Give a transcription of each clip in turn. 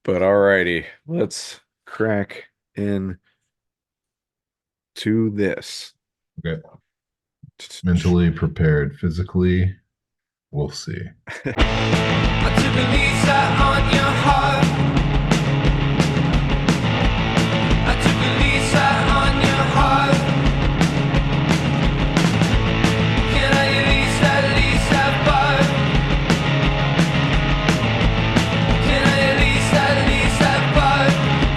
But alrighty, let's crack in to this. Okay. Mentally prepared. Physically, we'll see. I took a lease out on your heart. I took a lease out on your heart. Can I at least have fun? Can I at least have fun?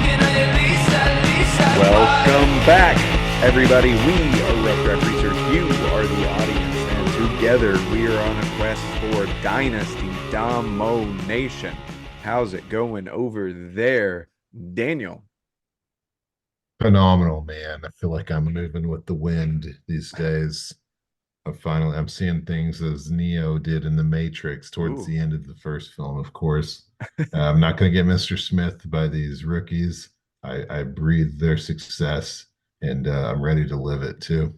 Can I at least have fun? Welcome back, everybody. We are Rough Draft Research. You are the audience, and together we are on a quest for Dynasty Domination. How's it going over there, Daniel? Phenomenal, man. I feel like I'm moving with the wind these days. I'm seeing things as Neo did in the Matrix towards Ooh, the end of the first film, of course. I'm not going to get Mr. Smith by these rookies. I breathe their success, and I'm ready to live it too.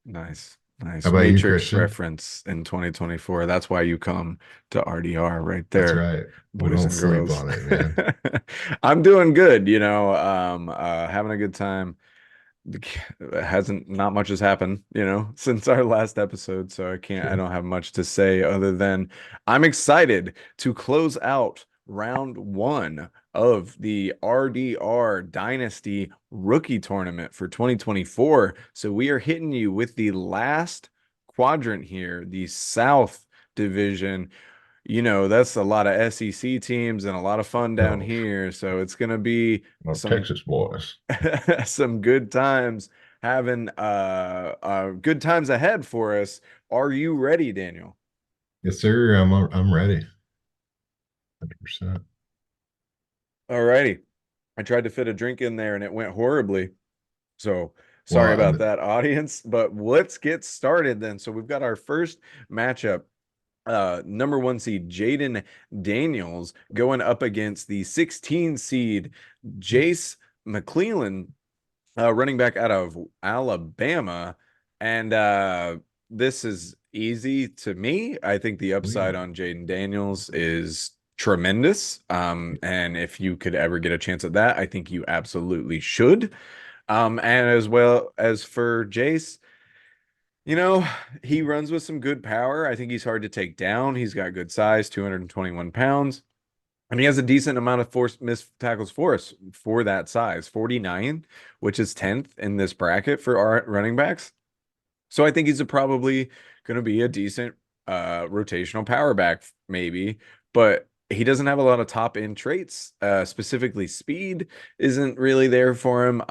nice, How nice. about you, Matrix Christian? reference in 2024. That's why you come to RDR right That's there, right. We boys don't and sleep girls. on it, man. I'm doing good, having a good time. Hasn't not much has happened, since our last episode, so I Sure. don't have much to say other than I'm excited to close out round one of the RDR Dynasty Rookie Tournament for 2024. So we are hitting you with the last quadrant here, the South Division. That's a lot of SEC teams and a lot of fun down Oh, here. So it's gonna be well, some Texas boys. some good times having good times ahead for us. Are you ready, Daniel? Yes, sir. I'm ready. 100%. Alrighty. I tried to fit a drink in there and it went horribly. So sorry Well, about that, audience. But let's get started then. So we've got our first matchup. Number one seed Jayden Daniels going up against the 16 seed Jas McClellan, running back out of Alabama. And this is easy to me. I think the upside on Jayden Daniels is tremendous. And if you could ever get a chance at that, I think you absolutely should. And as well as for Jace, you know, he runs with some good power. I think he's hard to take down. He's got good size, 221 pounds. And he has a decent amount of force missed tackles for us for that size, 49, which is 10th in this bracket for our running backs. So I think he's probably going to be a decent rotational power back, maybe, but he doesn't have a lot of top end traits. Specifically, speed isn't really there for him.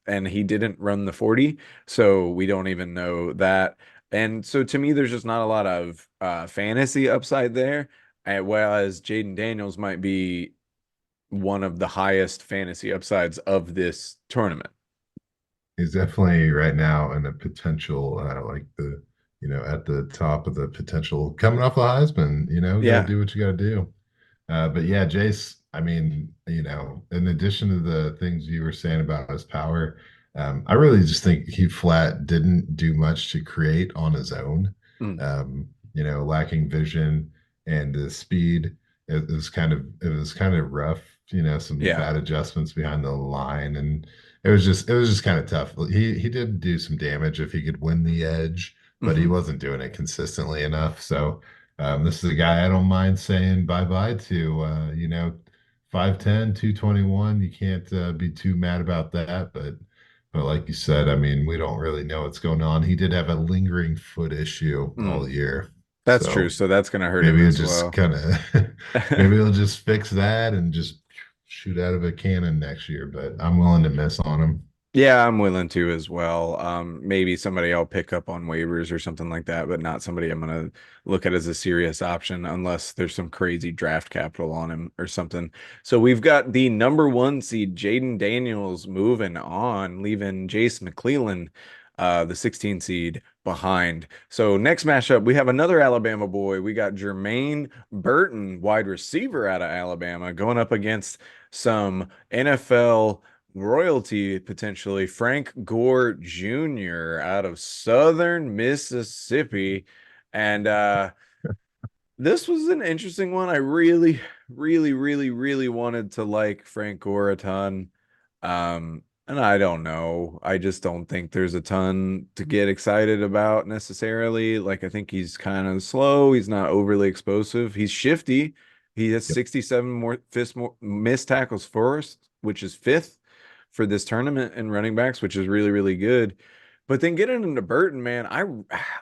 And he didn't run the 40, so we don't even know that. And so to me, there's just not a lot of fantasy upside there. Whereas Jayden Daniels might be one of the highest fantasy upsides of this tournament. He's definitely right now in a potential, at the top of the potential coming off the Heisman. Got to Yeah. do what you got to do. But yeah, Jace, I mean, in addition to the things you were saying about his power, I really just think he flat didn't do much to create on his own. Mm. Lacking vision and the speed. It was kind of rough, some Yeah. bad adjustments behind the line, and it was just kind of tough. He did do some damage if he could win the edge, but he Hmm. wasn't doing it consistently enough. So this is a guy I don't mind saying bye bye to. 5'10", 221. You can't be too mad about that. But like you said, I mean, we don't really know what's going on. He did have a lingering foot issue all Mm. year. That's true. So So that's going to hurt him maybe he'll as just well. kind of maybe he'll just fix that and just shoot out of a cannon next year. But I'm willing to miss on him. Yeah, I'm willing to as well. Maybe somebody I'll pick up on waivers or something like that, but not somebody I'm going to look at as a serious option unless there's some crazy draft capital on him or something. So we've got the number one seed, Jayden Daniels, moving on, leaving Jas McClellan, the 16 seed, behind. So next matchup, we have another Alabama boy. We got Jarmaine Burton, wide receiver out of Alabama, going up against some NFL royalty potentially, Frank Gore Jr. out of Southern Mississippi. And This was an interesting one. I really, really, really, really wanted to like Frank Gore a ton. And I don't know. I just don't think there's a ton to get excited about necessarily. Like I think he's kind of slow. He's not overly explosive. He's shifty. He has Yep. 67 more missed tackles first, which is fifth for this tournament in running backs, which is really, really good. But then getting into Burton, man,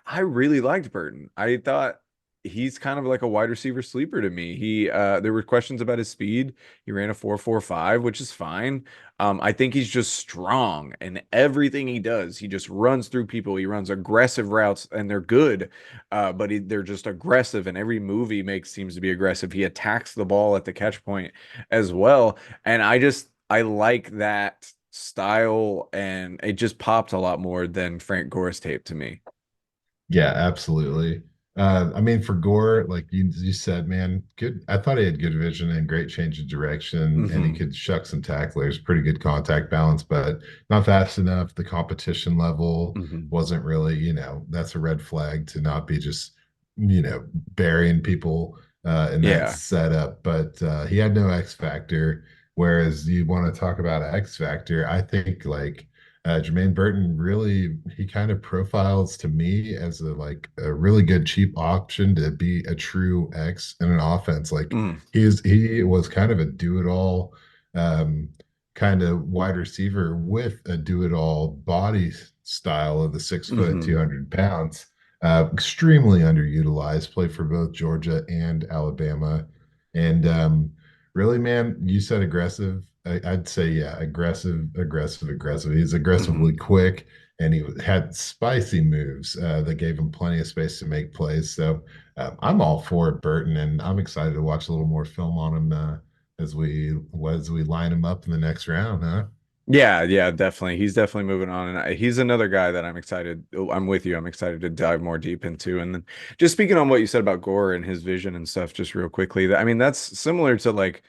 I really liked Burton. I thought he's kind of like a wide receiver sleeper to me. There were questions about his speed. He ran a 4.45, which is fine. I think he's just strong and everything he does, he just runs through people. He runs aggressive routes and they're good. But they're just aggressive and every move he makes seems to be aggressive. He attacks the ball at the catch point as well. And I like that style and it just popped a lot more than Frank Gore's tape to me. Yeah, absolutely. I mean, for Gore, like you said, man, good. I thought he had good vision and great change of direction, and he Hmm. could shuck some tacklers, pretty good contact balance, but not fast enough. The competition level Hmm. wasn't really, that's a red flag to not be just, burying people in that Yeah. setup. But he had no X factor. Whereas you want to talk about X factor, I think like Jermaine Burton really he kind of profiles to me as a really good cheap option to be a true X in an offense. Like Mm. he was kind of a do-it-all um, kind of wide receiver with a do-it-all body style of the 6 foot, Hmm. 200 pounds. Extremely underutilized, played for both Georgia and Alabama. And really, man, you said aggressive. I'd say, yeah, aggressive, aggressive, aggressive. He's aggressively Hmm. quick and he had spicy moves that gave him plenty of space to make plays. So I'm all for Burton and I'm excited to watch a little more film on him as we line him up in the next round, huh? Yeah, yeah, definitely. He's definitely moving on, and he's another guy that I'm excited. I'm with you. I'm excited to dive more deep into. And then, just speaking on what you said about Gore and his vision and stuff, just real quickly. I mean, that's similar to like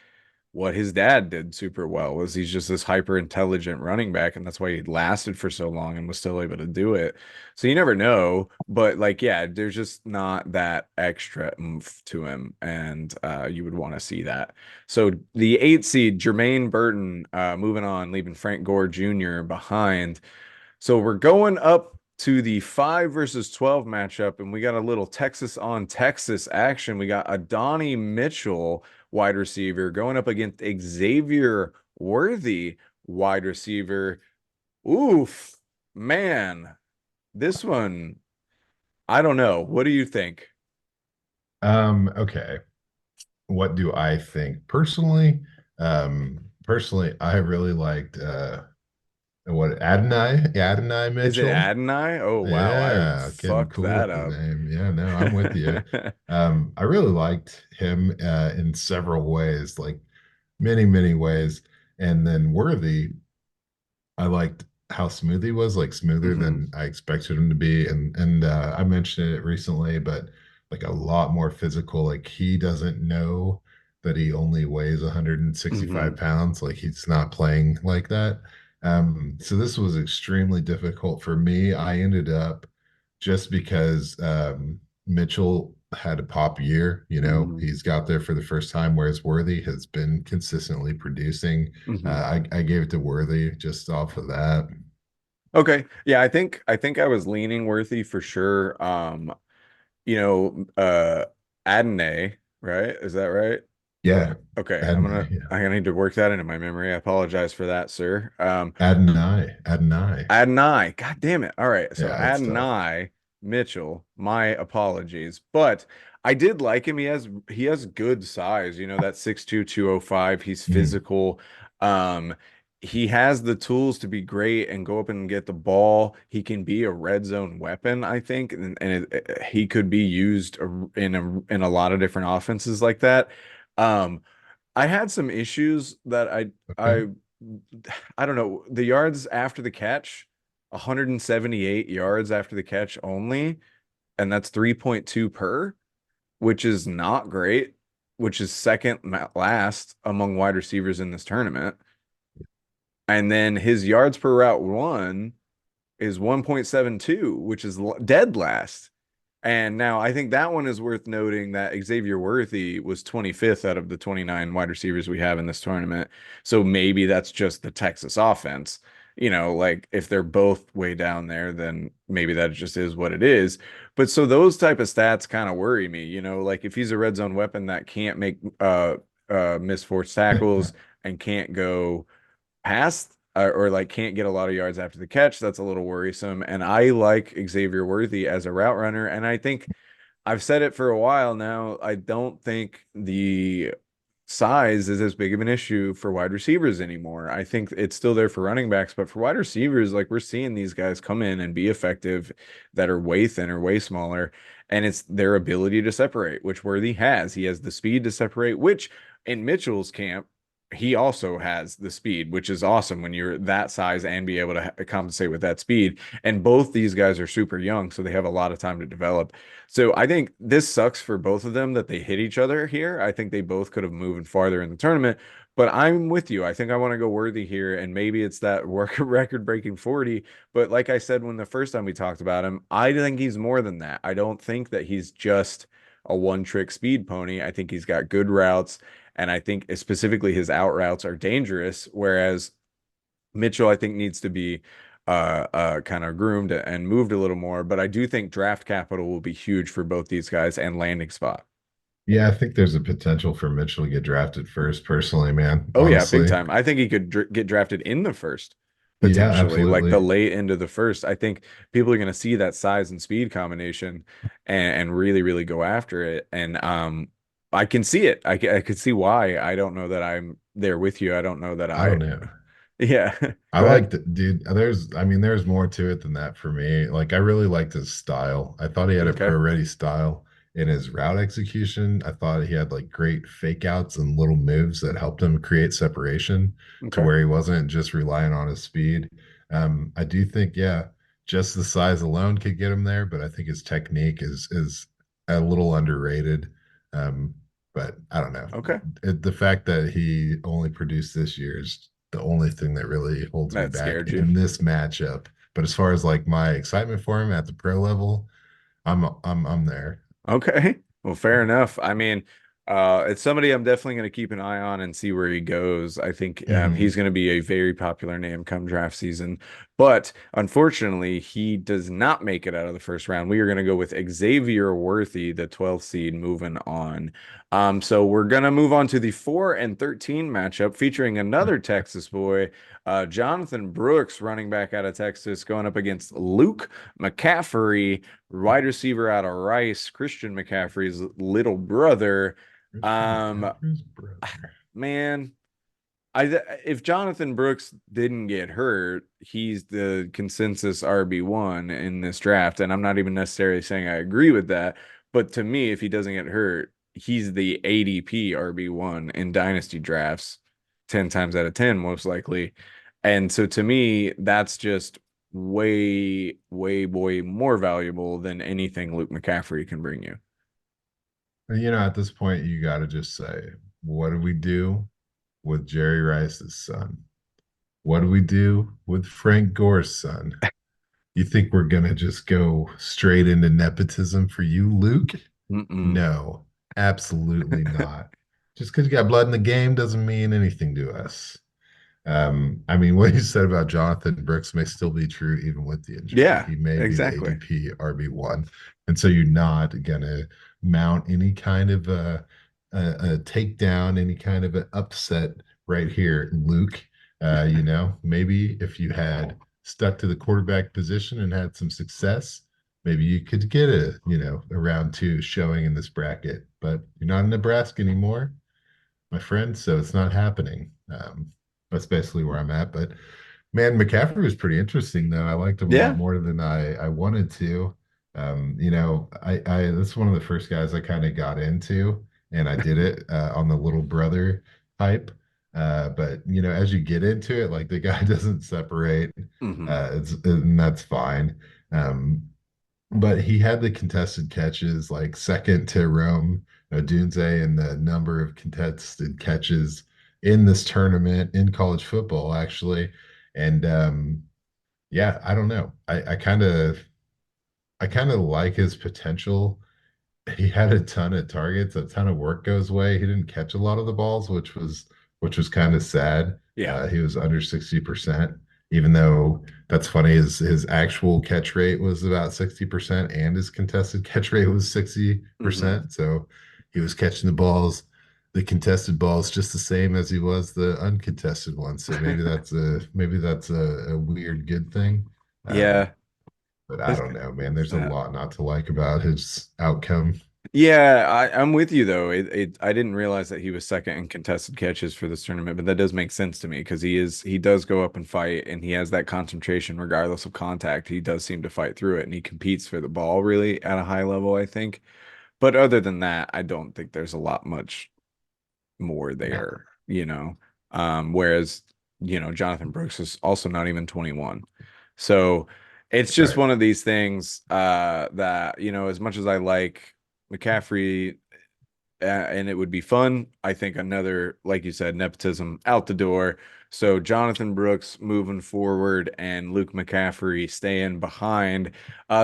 what his dad did super well. Was he's just this hyper intelligent running back, and that's why he lasted for so long and was still able to do it. So you never know, but like, yeah, there's just not that extra oomph to him, and you would want to see that. So the eight seed, Jermaine Burton, moving on, leaving Frank Gore Jr. behind. So we're going up to the 5 versus 12 matchup, and we got a little Texas on Texas action. We got Adonai Mitchell, wide receiver, going up against Xavier Worthy, wide receiver. Oof, man, this one, I don't know. What do you think? Okay. What do I think? Personally, I really liked what Adonai Is it Mitchell. Adonai? Oh, wow, I Yeah, getting fucked cool that with the up. name. Yeah, no, I'm with you. I really liked him in several ways, like many, many ways. And then Worthy, I liked how smooth he was, like smoother Hmm. than I expected him to be. And I mentioned it recently, but like a lot more physical. Like he doesn't know that he only weighs 165 Hmm. pounds. Like he's not playing like that. So this was extremely difficult for me. I ended up just because Mitchell had a pop year, Hmm. he's got there for the first time, whereas Worthy has been consistently producing. Hmm. I gave it to Worthy just off of that. Okay. Yeah, I think I was leaning Worthy for sure. You know, Adonai, right? Is that right? Yeah, Okay, Adonai, yeah. I need to work that into my memory. I apologize for that, sir. Adonai. Adonai, God damn it. All right, so Yeah, it's tough. Adonai Mitchell, my apologies. But I did like him. He has good size, that 6'2", 205. He's Mm, physical. Um, he has the tools to be great and go up and get the ball. He can be a red zone weapon, I think, and he could be used in a lot of different offenses like that. Um, I had some issues that okay. I don't know. The yards after the catch, 178 yards after the catch only, and that's 3.2 per, which is not great, which is second last among wide receivers in this tournament. And then his yards per route run is 1.72, which is dead last. And now I think that one is worth noting that Xavier Worthy was 25th out of the 29 wide receivers we have in this tournament. So maybe that's just the Texas offense. Like if they're both way down there, then maybe that just is what it is. But so those type of stats kind of worry me, like if he's a red zone weapon that can't make miss forced tackles and can't go past or like can't get a lot of yards after the catch, that's a little worrisome. And I like Xavier Worthy as a route runner. And I think I've said it for a while now. I don't think the size is as big of an issue for wide receivers anymore. I think it's still there for running backs, but for wide receivers, like we're seeing these guys come in and be effective that are way thinner, way smaller. And it's their ability to separate, which Worthy has. He has the speed to separate, which in Mitchell's camp, he also has the speed, which is awesome when you're that size and be able to compensate with that speed. And both these guys are super young, so they have a lot of time to develop. So I think this sucks for both of them that they hit each other here. I think they both could have moved farther in the tournament, but I'm with you. I think I want to go Worthy here, and maybe it's that record breaking 40. But like I said when the first time we talked about him, I think he's more than that. I don't think that he's just a one trick speed pony. I think he's got good routes. And I think specifically his out routes are dangerous, whereas Mitchell, I think, needs to be kind of groomed and moved a little more. But I do think draft capital will be huge for both these guys and landing spot. Yeah, I think there's a potential for Mitchell to get drafted first, personally, man. Oh yeah, big Honestly. time. I think he could get drafted in the first, Yeah, potentially, like the absolutely. late end of the first. I think people are going to see that size and speed combination and really, really go after it. And I can see it. I could see why. I don't know that I'm there with you. I don't know that I don't know. yeah. I Go ahead. like the dude. I mean, there's more to it than that for me. Like, I really liked his style. I thought he had a Okay. pro-ready style in his route execution. I thought he had like great fake outs and little moves that helped him create separation to Okay. where he wasn't just relying on his speed. I do think, yeah, just the size alone could get him there, but I think his technique is a little underrated. Um, but I don't know. Okay. The fact that he only produced this year is the only thing that really holds me That back scared you. in this matchup. But as far as like my excitement for him at the pro level, I'm there. Okay. Well, fair enough. I mean, it's somebody I'm definitely going to keep an eye on and see where he goes. I think he's Hmm. going to be a very popular name come draft season. But unfortunately, he does not make it out of the first round. We are going to go with Xavier Worthy, the 12th seed, moving on. So we're going to move on to the 4 and 13 matchup featuring another Texas boy, Jonathan Brooks, running back out of Texas, going up against Luke McCaffrey, wide receiver out of Rice, Christian McCaffrey's little brother. Christian Um, McCaffrey's brother. man, if Jonathan Brooks didn't get hurt, he's the consensus RB1 in this draft, and I'm not even necessarily saying I agree with that, but to me, if he doesn't get hurt, he's the ADP RB1 in dynasty drafts 10 times out of 10 most likely. And so to me, that's just way, way, way more valuable than anything Luke McCaffrey can bring you. You know, at this point, you got to just say, what do we do with Jerry Rice's son? What do we do with Frank Gore's son? You think we're gonna just go straight into nepotism for you, Luke? Mm-mm. No, absolutely not. Just because you got blood in the game doesn't mean anything to us. I mean, what you said about Jonathan Brooks may still be true even with the injury. Yeah, He may be the exactly. ADP RB1, and so you're not gonna mount any kind of a takedown, any kind of an upset right here, Luke. Maybe if you had stuck to the quarterback position and had some success, maybe you could get a round two showing in this bracket. But you're not in Nebraska anymore, my friend, so it's not happening. That's basically where I'm at. But man, McCaffrey was pretty interesting though. I liked him a lot Yeah. more than I wanted to. I that's one of the first guys I kind of got into, and I did it on the little brother hype. But as you get into it, like the guy doesn't separate. Hmm. And that's fine. Um, but he had the contested catches, like second to Rome Odunze in the number of contested catches in this tournament in college football, actually. And yeah, I don't know. I kind of I kind of like his potential. He had a ton of targets, a ton of work goes away. He didn't catch a lot of the balls, which was kind of sad. Yeah. He was under 60%, even though that's funny. His actual catch rate was about 60% and his contested catch rate was Hmm. 60%. So he was catching the contested balls just the same as he was the uncontested ones. So maybe that's a weird good thing. Um, Yeah. but I It's, don't know, man. it's There's a sad. lot not to like about his outcome. Yeah, I'm with you though. I didn't realize that he was second in contested catches for this tournament, but that does make sense to me because he does go up and fight and he has that concentration regardless of contact. He does seem to fight through it and he competes for the ball really at a high level, I think. But other than that, I don't think there's a lot much more Yeah. there, you know. Whereas, Jonathan Brooks is also not even 21. So it's just Right. one of these things that, as much as I like McCaffrey and it would be fun. I think another, like you said, nepotism out the door. So Jonathan Brooks moving forward and Luke McCaffrey staying behind.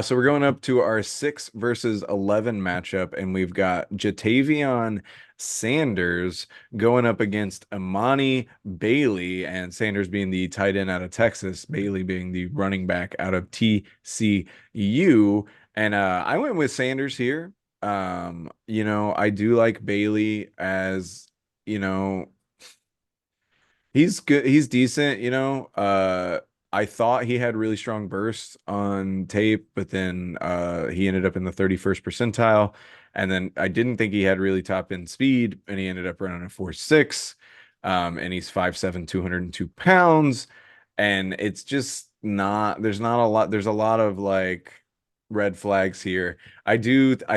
So we're going up to our 6 versus 11 matchup, and we've got Jatavion Sanders going up against Emani Bailey, and Sanders being the tight end out of Texas, Bailey being the running back out of TCU. And I went with Sanders here. I do like Bailey as, you know, he's good, he's decent, I thought he had really strong bursts on tape, but then he ended up in the 31st percentile. And then I didn't think he had really top end speed, and he ended up running a 4.6. And he's 5'7", 202 pounds. And it's just not, there's a lot of like red flags here. I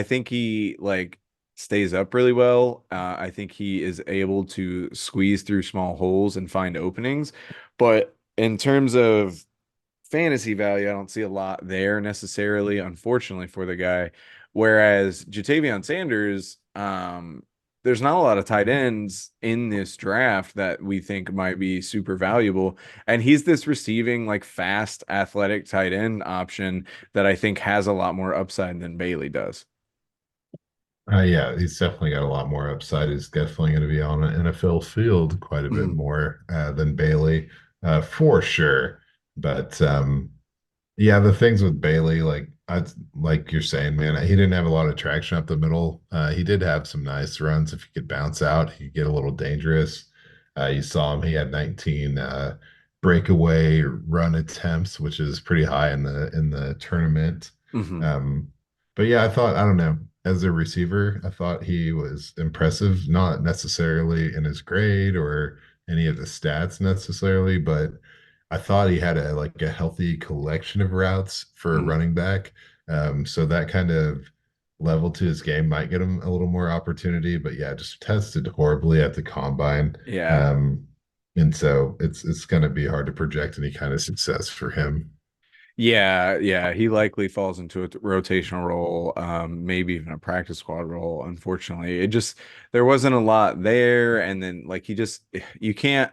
think he like stays up really well. I think he is able to squeeze through small holes and find openings. But in terms of fantasy value, I don't see a lot there necessarily, unfortunately for the guy. Whereas Jatavion Sanders, there's not a lot of tight ends in this draft that we think might be super valuable. And he's this receiving, like fast, athletic tight end option that I think has a lot more upside than Bailey does. Yeah, he's definitely got a lot more upside. He's definitely going to be on an NFL field quite a bit Mhm. more than Bailey, for sure. But yeah, the things with Bailey, like you're saying, man, he didn't have a lot of traction up the middle. He did have some nice runs. If he could bounce out, he could get a little dangerous. You saw him; he had 19 breakaway run attempts, which is pretty high in the tournament. Mhm. Um, but yeah, I don't know, as a receiver, I thought he was impressive, not necessarily in his grade or any of the stats necessarily, but I thought he had a healthy collection of routes for a Mhm. running back. So that kind of level to his game might get him a little more opportunity. But yeah, just tested horribly at the combine. Yeah. Um, and so it's going to be hard to project any kind of success for him. Yeah, yeah, he likely falls into a rotational role, maybe even a practice squad role. Unfortunately, there wasn't a lot there, and then like you can't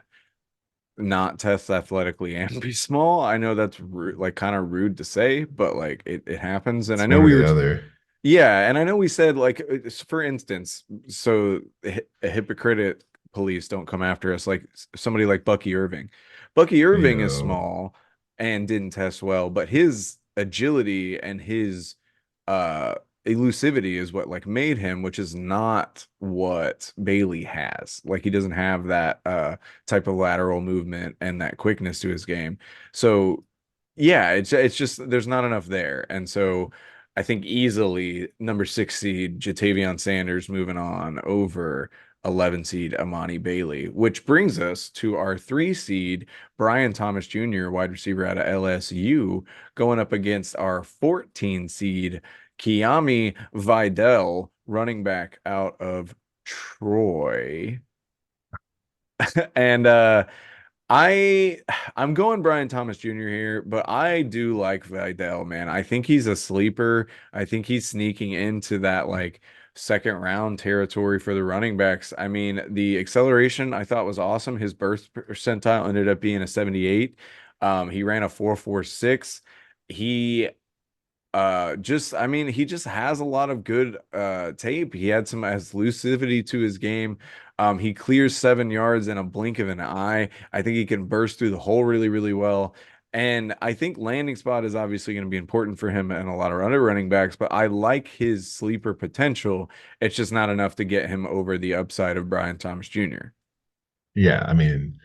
not test athletically and be small. I know that's like kind of rude to say, but like it happens, and I It's know one or we the were other. yeah, and I know we said like for instance, so a hypocrite police don't come after us like somebody like Bucky Irving. Bucky Irving is Yo, small and didn't test well, but his agility and his uh elusivity is what like made him, which is not what Bailey has. Like he doesn't have that type of lateral movement and that quickness to his game. So yeah, it's just there's not enough there. And so I think easily number 6 seed Jatavion Sanders moving on over 11 seed Emani Bailey, which brings us to our 3 seed Brian Thomas Jr., wide receiver out of LSU, going up against our 14 seed Kimani Vidal, running back out of Troy. And I I'm going Brian Thomas Jr. here, but I do like Vidal, man. I think he's a sleeper. I think he's sneaking into that like second round territory for the running backs. I mean, the acceleration I thought was awesome. His burst percentile ended up being a 78. He ran a 4.46. He I mean, he just has a lot of good tape. He had some exclusivity to his game. He clears 7 yards in a blink of an eye. I think he can burst through the hole really, really well. And I think landing spot is obviously going to be important for him and a lot of other running backs, but I like his sleeper potential. It's just not enough to get him over the upside of Brian Thomas Jr. Yeah, I mean,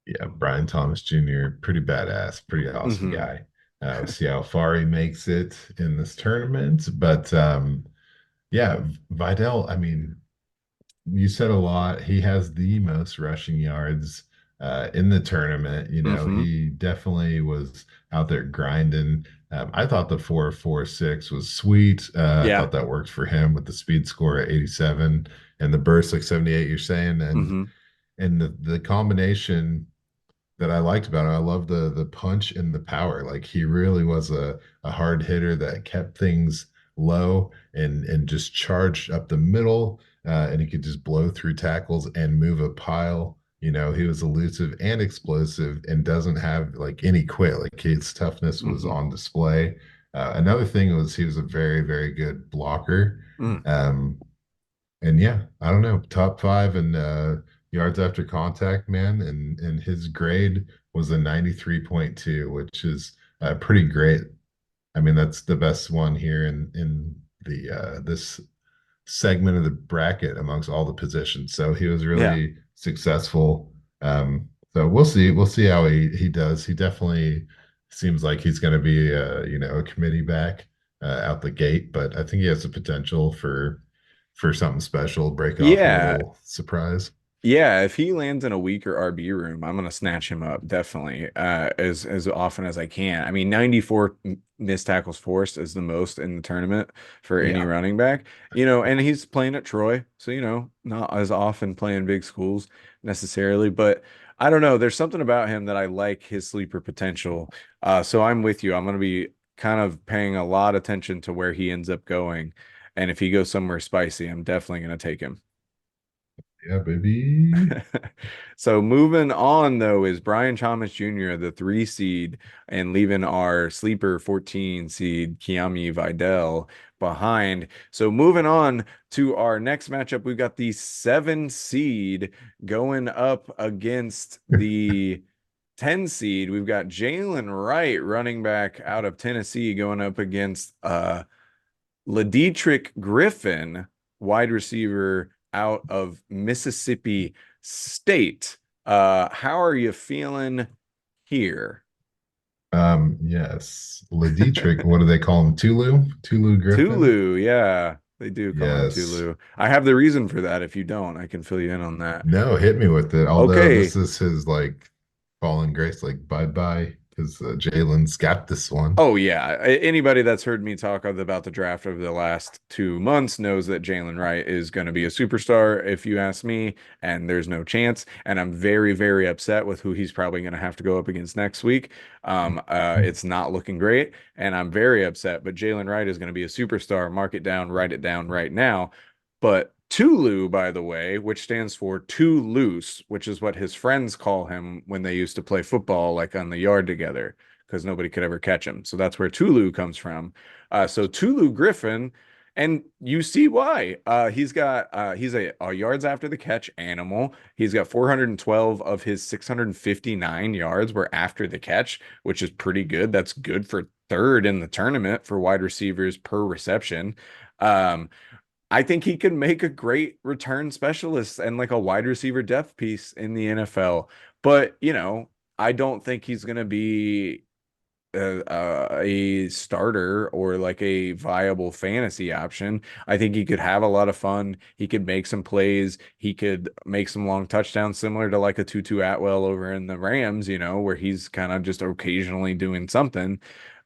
yeah, Brian Thomas Jr., pretty badass, pretty awesome Hmm. guy. We'll see how far he makes it in this tournament. But yeah, Vidal, I mean, you said a lot. He has the most rushing yards in the tournament. You know, Hmm. he definitely was out there grinding. I thought the 4.46 was sweet. I Yeah. thought that worked for him with the speed score at 87 and the burst like 78, you're saying. Hmm. And the combination that I liked about him. I love the punch and the power. Like he really was a hard hitter that kept things low and just charged up the middle. And he could just blow through tackles and move a pile. You know, he was elusive and explosive and doesn't have like any quit. Like his toughness was Hmm. on display. Another thing was he was a very, very good blocker. Um, and yeah, I don't know, top five and yards after contact, man, and his grade was a 93.2, which is pretty great. I mean, that's the best one here in the this segment of the bracket amongst all the positions. So he was Yeah. really successful. So we'll see how he does. He definitely seems like he's going to be a committee back out the gate, but I think he has the potential for something special, break off a Yeah. little surprise. Yeah, if he lands in a weaker RB room, I'm gonna snatch him up definitely, as often as I can. I mean, 94 missed tackles forced is the most in the tournament for any Yeah. running back. And he's playing at Troy, so not as often playing big schools necessarily, but I don't know. There's something about him that I like his sleeper potential. So I'm with you. I'm gonna be kind of paying a lot of attention to where he ends up going, and if he goes somewhere spicy, I'm definitely gonna take him. Yeah, baby. So moving on though is Brian Thomas Jr., the 3 seed, and leaving our sleeper 14 seed Kimani Vidal behind. So moving on to our next matchup, we've got the 7 seed going up against the 10 seed. We've got Jaylen Wright, running back out of Tennessee, going up against Lideatrick Griffin, wide receiver out of Mississippi State. How are you feeling here? Yes. Lideatrick, what do they call him? Tulu? Tulu Griffin? Tulu, yeah, they do call him Yes. Tulu. I have the reason for that. If you don't, I can fill you in on that. No, hit me with it. Although Okay, this is his like fallen grace, like bye bye, because Jalen's got this one. oh yeah, anybody that's heard me talk about the draft over the last 2 months knows that Jaylen Wright is going to be a superstar, if you ask me, and there's no chance. And I'm very, very upset with who he's probably going to have to go up against next week. It's not looking great, and I'm very upset. But Jaylen Wright is going to be a superstar. Mark it down, write it down right now. But Tulu, by the way, which stands for too loose, which is what his friends call him when they used to play football, like on the yard together because nobody could ever catch him. So that's where Tulu comes from. So Tulu Griffin, and you see why. He's a yards after the catch animal. He's got 412 of his 659 yards were after the catch, which is pretty good. That's good for third in the tournament for wide receivers per reception. Um, I think he can make a great return specialist and like a wide receiver depth piece in the NFL. But, I don't think he's going to be a starter or like a viable fantasy option. I think he could have a lot of fun. He could make some plays. He could make some long touchdowns, similar to like a Tutu Atwell over in the Rams, where he's kind of just occasionally doing something.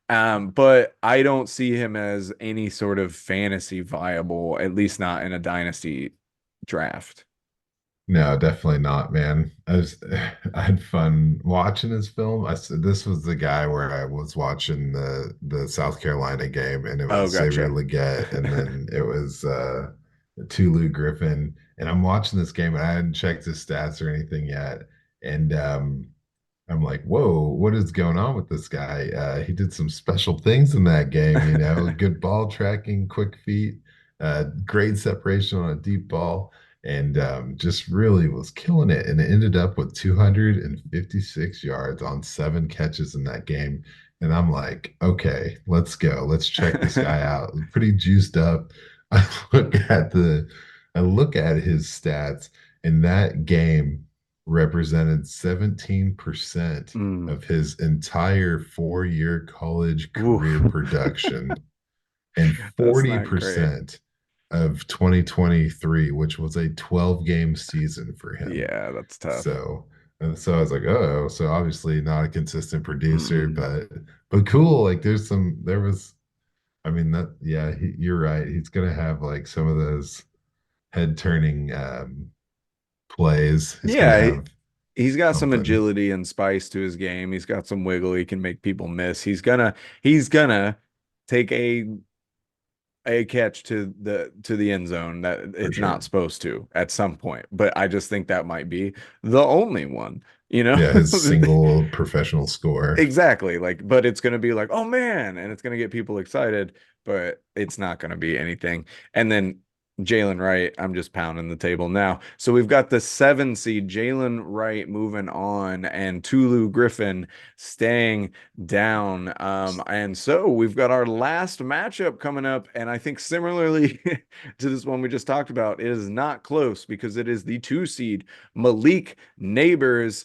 But I don't see him as any sort of fantasy viable, at least not in a dynasty draft. No, definitely not, man. I had fun watching his film. I said this was the guy where I was watching the South Carolina game, and it Oh, was Xavier gotcha. Leggett, and then it was Tulu Griffin. And I'm watching this game, and I hadn't checked his stats or anything yet. And I'm like, whoa, what is going on with this guy? He did some special things in that game, good ball tracking, quick feet, great separation on a deep ball, and just really was killing it. And it ended up with 256 yards on 7 catches in that game. And I'm like, okay, let's go. Let's check this guy out. Pretty juiced up. I I look at his stats in that game represented 17% Mm, of his entire 4-year college career oof. production and That's not great. 40% of 2023, which was a 12-game season for him. Yeah, that's tough. So I was like, oh, so obviously not a consistent producer, Mm-mm. but cool. Like there was, I mean that, yeah, you're right. He's gonna have like some of those head turning plays. He's gonna Yeah, have he's got some something. agility and spice to his game. He's got some wiggle. He can make people miss. He's gonna take a catch to the end zone that For it's not sure. supposed to at some point. But I just think that might be the only one, you know? Yeah, his single professional score. Exactly. Like, but it's gonna be like, oh man, and it's gonna get people excited, but it's not gonna be anything. And then Jaylen Wright, I'm just pounding the table now. So we've got the 7 seed Jaylen Wright moving on, and Tulu Griffin staying down. And so we've got our last matchup coming up, and I think similarly to this one we just talked about, it is not close because it is the 2 seed Malik Nabers,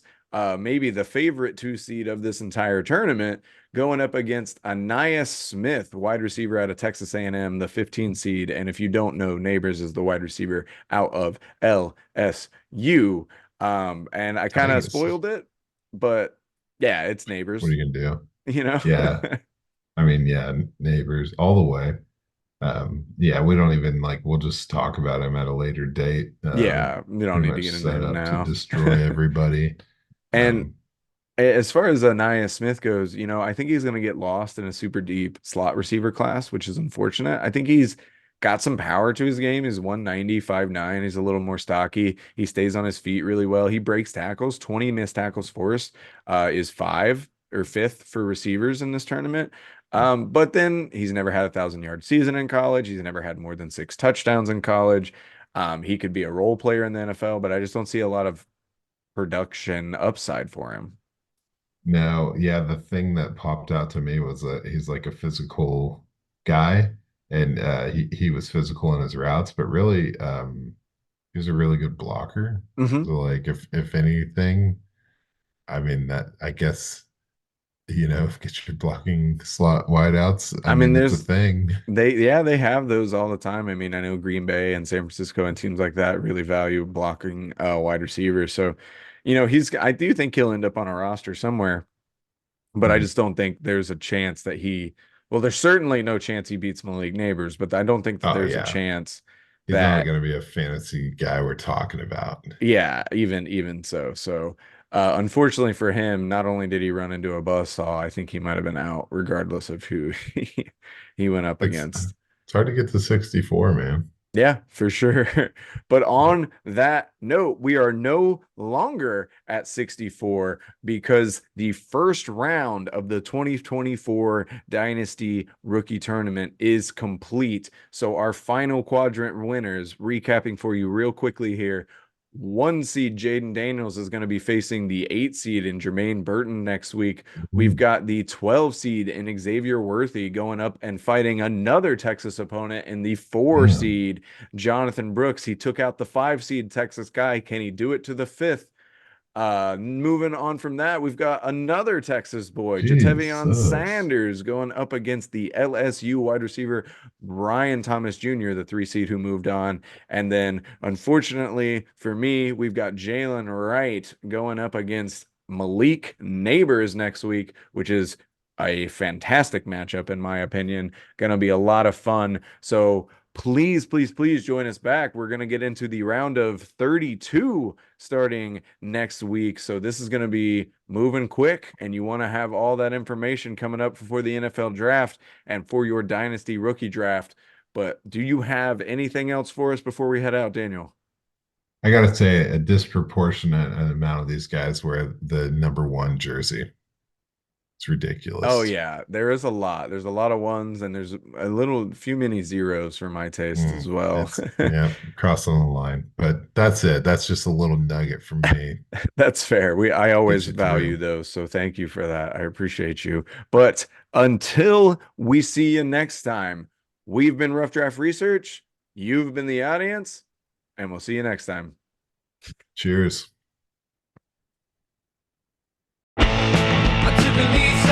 maybe the favorite 2 seed of this entire tournament, going up against Ainias Smith, wide receiver out of Texas A&M, the 15 seed. And if you don't know, Neighbors is the wide receiver out of LSU. And I kind of Tigers. spoiled it, but yeah, it's What are Neighbors, you gonna do? you know? Yeah, I mean, yeah, neighbors all the way. Yeah, we don't even like. We'll just talk about him at a later date. Yeah, we don't Pretty need to much get into set him up to now. destroy everybody. And Um, as far as Ainias Smith goes, I think he's going to get lost in a super deep slot receiver class, which is unfortunate. I think he's got some power to his game. He's 190, 5'9". He's a little more stocky. He stays on his feet really well. He breaks tackles. 20 missed tackles forced is 5 or 5th for receivers in this tournament. But then he's never had 1,000-yard season in college. He's never had more than 6 touchdowns in college. He could be a role player in the NFL, but I just don't see a lot of production upside for him. no, yeah, the thing that popped out to me was that he's like a physical guy, and he was physical in his routes, but really, he was a really good blocker. Hmm. So like, if anything, I mean that I guess get your blocking slot wideouts. I I mean, mean, it's a thing. they have those all the time. I mean, I know Green Bay and San Francisco and teams like that really value blocking wide receivers. So, I do think he'll end up on a roster somewhere, but I Mhm. just don't think there's a chance that well, there's certainly no chance he beats Malik Neighbors, but I don't think that Oh there's a yeah, chance he's not that going to be a fantasy guy we're talking about. yeah, even so. So, unfortunately for him, not only did he run into a buzzsaw, I think he might have been out regardless of who he went up against. It's hard to get to 64, man. Yeah, for sure. But on that note, we are no longer at 64 because the first round of the 2024 Dynasty Rookie Tournament is complete. So our final quadrant winners, recapping for you real quickly here. 1 seed Jayden Daniels is going to be facing the 8 seed in Jarmaine Burton next week. We've Mhm. got the 12 seed in Xavier Worthy going up and fighting another Texas opponent in the 4 Damn. seed Jonathan Brooks. He took out the 5 seed Texas guy. Can he do it to the 5th? Moving on from that, we've got another Texas boy, Jatavion Jesus. Sanders, going up against the LSU wide receiver Brian Thomas Jr., the 3 seed who moved on. And then, unfortunately for me, we've got Jaylen Wright going up against Malik Nabers next week, which is a fantastic matchup, in my opinion. Going to be a lot of fun. So, please, please, please join us back. We're going to get into the round of 32 starting next week. So this is going to be moving quick, and you want to have all that information coming up before the NFL draft and for your dynasty rookie draft. But do you have anything else for us before we head out, Daniel? I gotta say, a disproportionate amount of these guys wear the number 1 jersey. It's ridiculous. Oh yeah, there is a lot. There's a lot of ones, and there's a little few many zeros for my taste as well. Yeah, crossing the line. But that's it. That's just a little nugget from me. That's fair. I always you value through. those, so thank you for that. I appreciate you. But until we see you next time, we've been Rough Draft Research. You've been the audience, and we'll see you next time. Cheers. I took a lease